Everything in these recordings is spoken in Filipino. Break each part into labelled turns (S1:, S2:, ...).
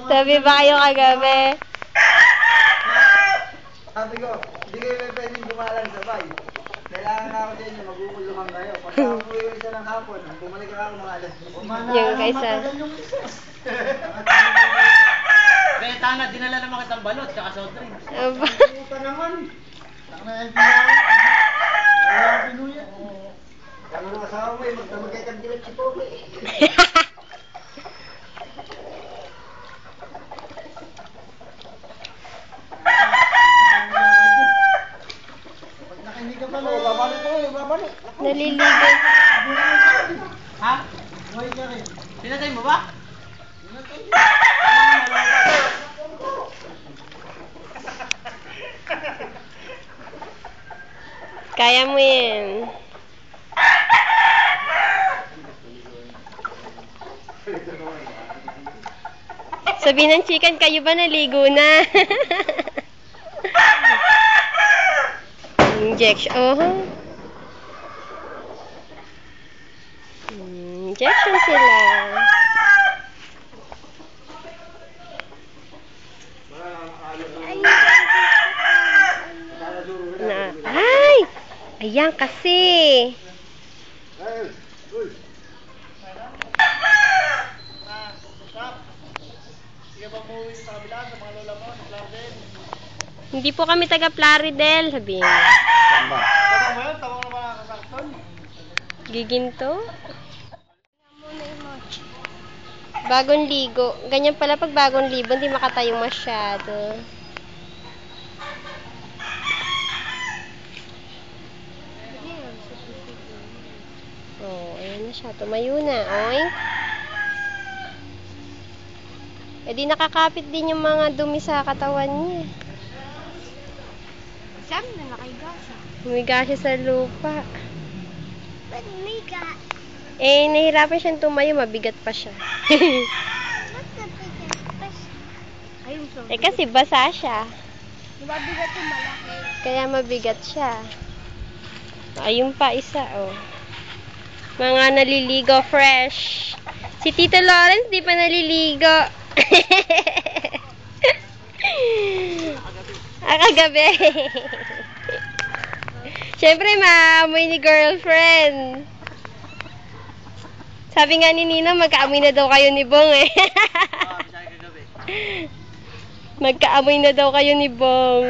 S1: Sabi ba kayo kagabi?
S2: Sabi ko, hindi kayo pwedeng gumalang sabay. Kailangan na ako sa inyo, maguguluhan kayo. Pagka umuwi ko isa ng hapon, bumalik ako mga alas 10.
S1: Yung kaysa.
S3: Betana, dinala naman kitang balot, tsaka soft drinks.
S1: Aba.
S2: Puta naman. Wala pinuya. Ano na asawa mo eh, magdamagay kang dilat si Pogi. Pag nakinig ka pala, babalik ko eh, babalik.
S1: Naliligo.
S3: Ha?
S2: Buhay ka rin.
S3: Pinatay mo ba?
S1: Kaya mo yan. Sabi ng chicken, kayo ba naligo na? Injection. Oh. Injection sila. Na. Ay! Ayan kasi. Hindi po kami taga Plaridel, sabihin.
S2: Tawang mo yan, tawang naman nakasakton.
S1: Giginto. Bagong ligo. Ganyan pala pag bagong ligo, hindi makatayo masyado. Oh, ayan na siya. Tumayo na. Oy. Eh di nakakapit din yung mga dumi sa katawan niya.
S4: Sabi na nakahiga siya.
S1: Humiga siya sa lupa.
S4: Ba't umiga?
S1: Eh, nahirapan siyang tumayo. Mabigat pa siya.
S4: Ba't nabigat pa siya? Ayun siya.
S1: Eh kasi basa siya.
S4: Mabigat yung malaki.
S1: Kaya mabigat siya. Ayun pa isa, oh. Mga naliligo fresh. Si Tito Lawrence di pa naliligo. Kagabi. Siyempre, maamoy ni girlfriend. Sabi nga ni Nina, magkaamoy na daw kayo ni Bong eh. Magkaamoy na daw kayo ni Bong.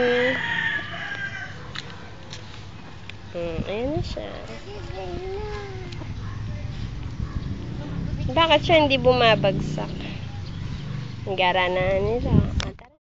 S1: Ayan na siya. Bakit siya hindi bumabagsak? Ang gara na nila.